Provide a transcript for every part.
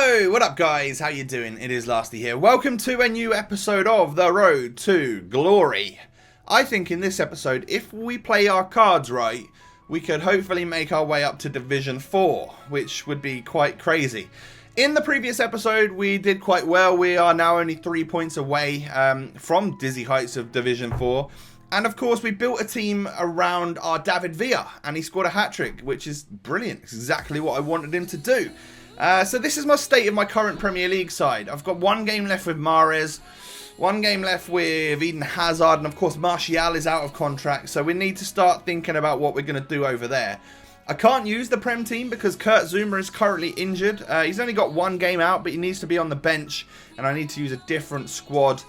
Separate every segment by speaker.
Speaker 1: Yo, what up guys? How you doing? It is Lasty here. Welcome to a new episode of The Road to Glory. I think in this episode, if we play our cards right, we could hopefully make our way up to Division 4, which would be quite crazy. In the previous episode, we did quite well. We are now only 3 points away from dizzy heights of Division 4. And of course, we built a team around our David Villa, and he scored a hat-trick, which is brilliant. It's exactly what I wanted him to do. So this is my state of my current Premier League side. I've got one game left with Mahrez, one game left with Eden Hazard, and of course Martial is out of contract, so we need to start thinking about what we're going to do over there. I can't use the Prem team because Kurt Zuma is currently injured. He's only got one game out, but he needs to be on the bench, and I need to use a different squad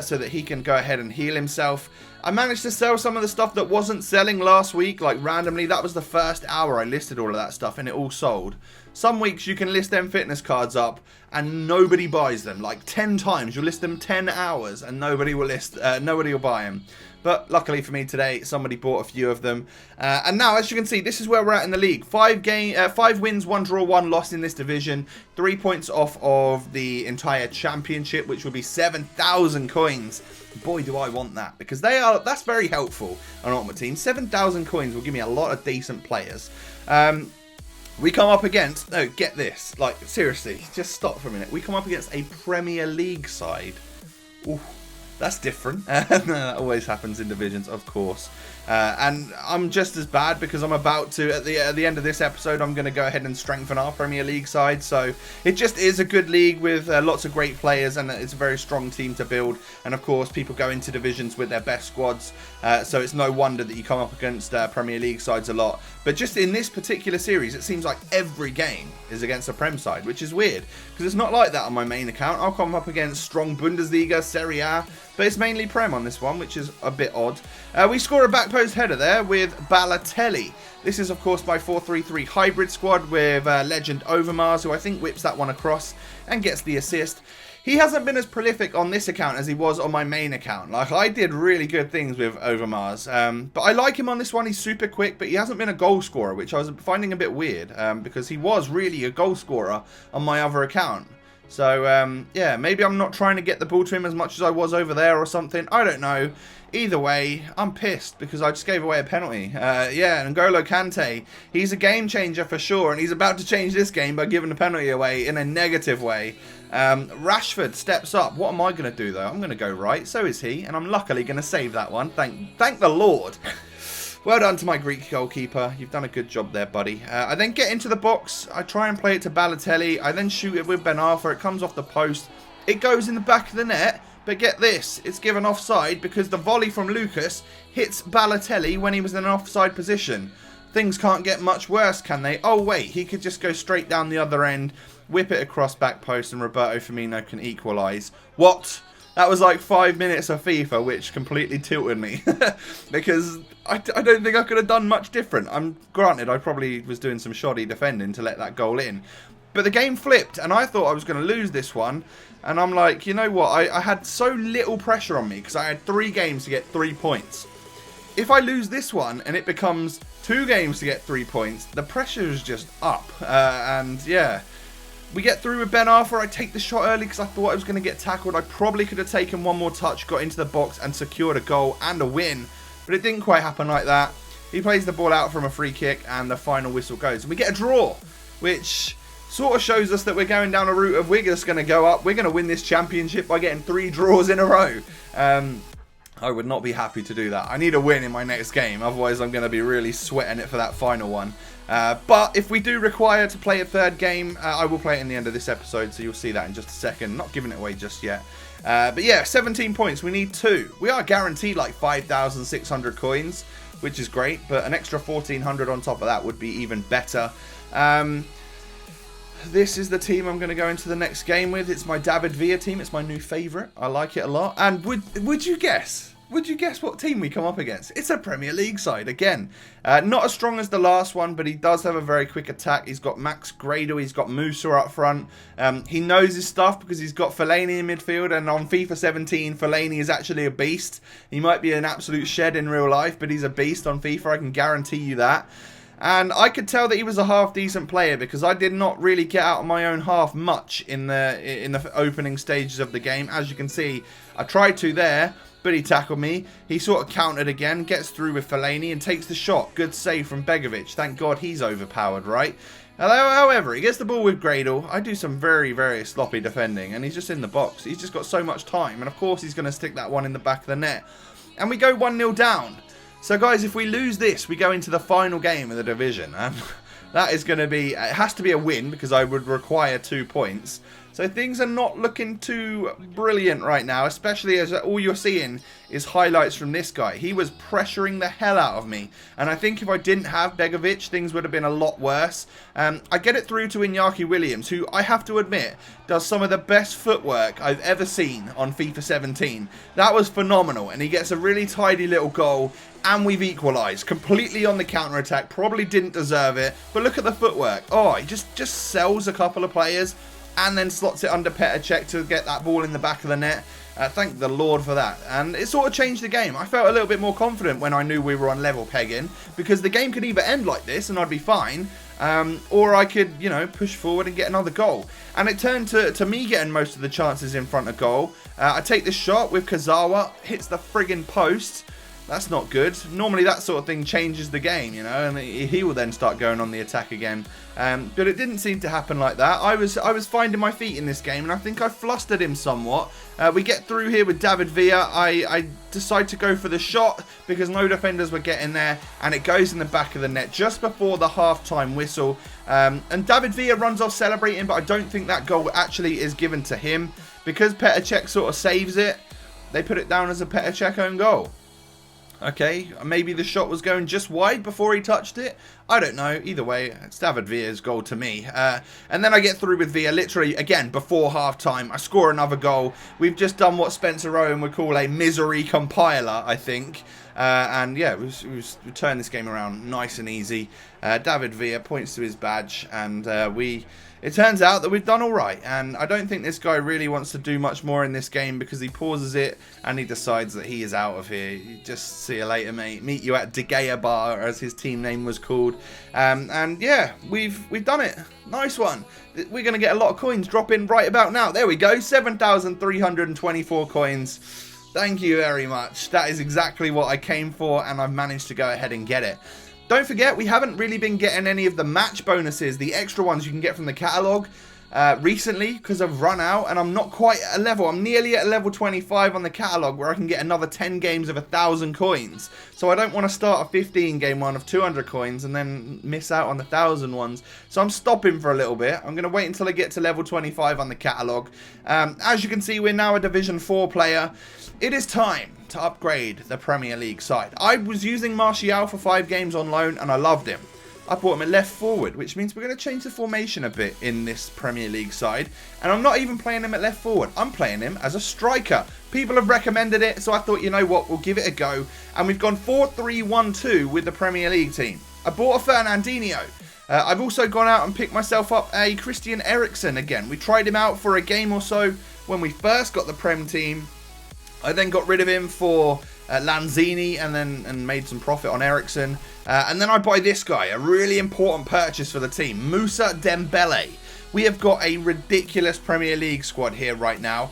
Speaker 1: so that he can go ahead and heal himself. I managed to sell some of the stuff that wasn't selling last week, like randomly. That was the first hour I listed all of that stuff and it all sold. Some weeks you can list them fitness cards up and nobody buys them. Like 10 times you'll list them 10 hours and nobody will buy them. But luckily for me today, somebody bought a few of them. And now, as you can see, this is where we're at in the league. 5 wins, 1 draw, 1 loss in this division. 3 points off of the entire championship, which will be 7,000 coins. Boy, do I want that, because that's very helpful on Ultimate Team. 7,000 coins will give me a lot of decent players. We come up against, no, get this, like, seriously, just stop for a minute. We come up against a Premier League side. Ooh, that's different. That always happens in divisions, of course. And I'm just as bad because I'm about to, at the end of this episode, I'm going to go ahead and strengthen our Premier League side. So it just is a good league with lots of great players, and it's a very strong team to build. And of course, people go into divisions with their best squads. So it's no wonder that you come up against Premier League sides a lot. But just in this particular series, it seems like every game is against a Prem side, which is weird because it's not like that on my main account. I'll come up against strong Bundesliga, Serie A, but it's mainly Prem on this one, which is a bit odd. We score a back post header there with Balotelli. This is, of course, my 4-3-3 hybrid squad with legend Overmars, who I think whips that one across and gets the assist. He hasn't been as prolific on this account as he was on my main account. Like, I did really good things with Overmars. But I like him on this one. He's super quick, but he hasn't been a goal scorer, which I was finding a bit weird because he was really a goal scorer on my other account. So, yeah, maybe I'm not trying to get the ball to him as much as I was over there or something. I don't know. Either way, I'm pissed because I just gave away a penalty. Yeah, N'Golo Kante, he's a game changer for sure, and he's about to change this game by giving a penalty away in a negative way. Rashford steps up. What am I going to do, though? I'm going to go right. So is he, and I'm luckily going to save that one. Thank the Lord. Well done to my Greek goalkeeper. You've done a good job there, buddy. I then get into the box. I try and play it to Balotelli. I then shoot it with Ben Arthur. It comes off the post. It goes in the back of the net. But get this, it's given offside because the volley from Lucas hits Balotelli when he was in an offside position. Things can't get much worse, can they? Oh wait, he could just go straight down the other end, whip it across back post, and Roberto Firmino can equalise. What? That was like 5 minutes of FIFA, which completely tilted me. Because I don't think I could have done much different. Granted, I probably was doing some shoddy defending to let that goal in. But the game flipped, and I thought I was going to lose this one. And I'm like, you know what? I had so little pressure on me because I had 3 games to get 3 points. If I lose this one and it becomes 2 games to get 3 points, the pressure is just up. And yeah, we get through with Ben Arthur. I take the shot early because I thought I was going to get tackled. I probably could have taken one more touch, got into the box and secured a goal and a win. But it didn't quite happen like that. He plays the ball out from a free kick and the final whistle goes. And we get a draw, which sort of shows us that we're going down a route of we're just going to go up. We're going to win this championship by getting 3 draws in a row. I would not be happy to do that. I need a win in my next game. Otherwise, I'm going to be really sweating it for that final one. But if we do require to play a 3rd game, I will play it in the end of this episode. So you'll see that in just a second. Not giving it away just yet. But yeah, 17 points. We need 2. We are guaranteed like 5,600 coins, which is great. But an extra 1,400 on top of that would be even better. This is the team I'm going to go into the next game with. It's my David Villa team. It's my new favourite. I like it a lot. And would you guess? Would you guess what team we come up against? It's a Premier League side again. Not as strong as the last one, but he does have a very quick attack. He's got Max Gradle. He's got Musa up front. He knows his stuff because he's got Fellaini in midfield. And on FIFA 17, Fellaini is actually a beast. He might be an absolute shed in real life, but he's a beast on FIFA. I can guarantee you that. And I could tell that he was a half-decent player because I did not really get out of my own half much in the opening stages of the game. As you can see, I tried to there, but he tackled me. He sort of countered again, gets through with Fellaini and takes the shot. Good save from Begovic. Thank God he's overpowered, right? However, he gets the ball with Gradle. I do some very, very sloppy defending, and he's just in the box. He's just got so much time, and of course he's going to stick that one in the back of the net. And we go 1-0 down. So guys, if we lose this, we go into the final game of the division. And that is going to be, it has to be a win because I would require 2 points. So things are not looking too brilliant right now, especially as all you're seeing is highlights from this guy. He was pressuring the hell out of me. And I think if I didn't have Begovic, things would have been a lot worse. I get it through to Iñaki Williams, who I have to admit does some of the best footwork I've ever seen on FIFA 17. That was phenomenal. And he gets a really tidy little goal. And we've equalised completely on the counter-attack. Probably didn't deserve it. But look at the footwork. Oh, he just sells a couple of players. And then slots it under Petr Cech to get that ball in the back of the net. Thank the Lord for that. And it sort of changed the game. I felt a little bit more confident when I knew we were on level pegging. Because the game could either end like this and I'd be fine. Or I could, you know, push forward and get another goal. And it turned to me getting most of the chances in front of goal. I take this shot with Kazawa. Hits the friggin' post. That's not good. Normally that sort of thing changes the game, you know, and he will then start going on the attack again. But it didn't seem to happen like that. I was finding my feet in this game, and I think I flustered him somewhat. We get through here with David Villa. I decide to go for the shot because no defenders were getting there, and it goes in the back of the net just before the half-time whistle. And David Villa runs off celebrating, but I don't think that goal actually is given to him because Petr Cech sort of saves it. They put it down as a Petr Cech own goal. Okay, maybe the shot was going just wide before he touched it. I don't know. Either way, it's David Villa's goal to me. And then I get through with Villa literally, again, before half-time. I score another goal. We've just done what Spencer Owen would call a misery compiler, I think. And yeah, we turned this game around nice and easy. David Villa points to his badge, and it turns out that we've done all right. And I don't think this guy really wants to do much more in this game because he pauses it and he decides that he is out of here. Just see you later, mate. Meet you at De Gea Bar, as his team name was called. And yeah, we've done it. Nice one. We're going to get a lot of coins drop in right about now. There we go. 7,324 coins. Thank you very much. That is exactly what I came for, and I've managed to go ahead and get it. Don't forget, we haven't really been getting any of the match bonuses, the extra ones you can get from the catalogue recently, because I've run out and I'm not quite at a level. I'm nearly at a level 25 on the catalogue where I can get another 10 games of 1,000 coins. So I don't want to start a 15 game one of 200 coins and then miss out on the 1,000 ones. So I'm stopping for a little bit. I'm going to wait until I get to level 25 on the catalogue. As you can see, we're now a Division 4 player. It is time to upgrade the Premier League side. I was using Martial for 5 games on loan and I loved him. I brought him at left forward, which means we're going to change the formation a bit in this Premier League side. And I'm not even playing him at left forward. I'm playing him as a striker. People have recommended it, so I thought, you know what, we'll give it a go. And we've gone 4-3-1-2 with the Premier League team. I bought a Fernandinho. I've also gone out and picked myself up a Christian Eriksen again. We tried him out for a game or so when we first got the Prem team. I then got rid of him for Lanzini and made some profit on Eriksen. And then I buy this guy, a really important purchase for the team, Moussa Dembele. We have got a ridiculous Premier League squad here right now.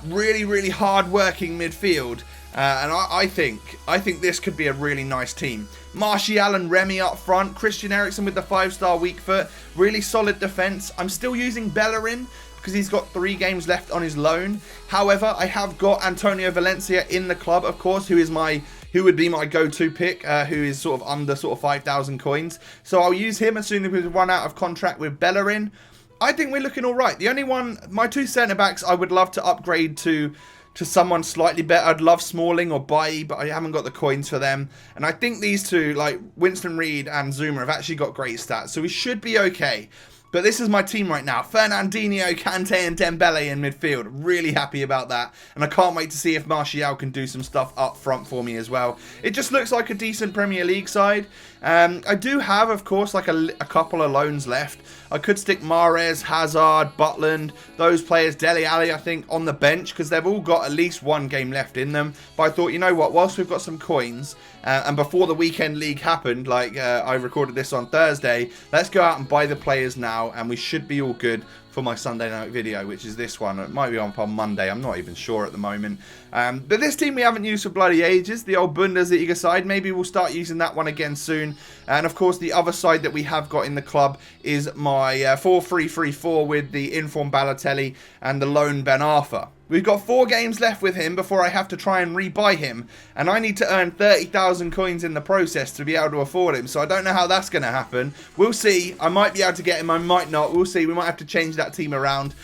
Speaker 1: Really, really hard-working midfield. And I think this could be a really nice team. Martial and Remy up front. Christian Eriksen with the 5-star weak foot. Really solid defence. I'm still using Bellerin because he's got 3 games left on his loan. However, I have got Antonio Valencia in the club, of course, who would be my go-to pick, who is sort of under 5,000 coins. So I'll use him as soon as we run out of contract with Bellerin. I think we're looking all right. The only one, my 2 centre-backs, I would love to upgrade to someone slightly better. I'd love Smalling or Bailly, but I haven't got the coins for them. And I think these two, like Winston Reid and Zuma, have actually got great stats. So we should be okay. But this is my team right now. Fernandinho, Kante and Dembele in midfield. Really happy about that. And I can't wait to see if Martial can do some stuff up front for me as well. It just looks like a decent Premier League side. I do have, of course, like a couple of loans left. I could stick Mahrez, Hazard, Butland, those players, Dele Alli, I think, on the bench because they've all got at least one game left in them. But I thought, you know what, whilst we've got some coins, and before the weekend league happened, like I recorded this on Thursday, let's go out and buy the players now, and we should be all good for my Sunday night video, which is this one. It might be on Monday, I'm not even sure at the moment. But this team we haven't used for bloody ages, the old Bundesliga side. Maybe we'll start using that one again soon. And of course, the other side that we have got in the club is my 4-3-3-4 with the informed Balotelli and the lone Ben Arfa. We've got 4 games left with him before I have to try and rebuy him, and I need to earn 30,000 coins in the process to be able to afford him, so I don't know how that's going to happen. We'll see. I might be able to get him, I might not. We'll see. We might have to change that team around.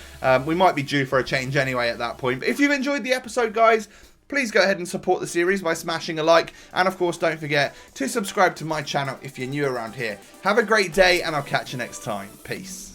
Speaker 1: We might be due for a change anyway at that point. But if you've enjoyed the episode, guys, please go ahead and support the series by smashing a like, and of course don't forget to subscribe to my channel if you're new around here. Have a great day, and I'll catch you next time. Peace.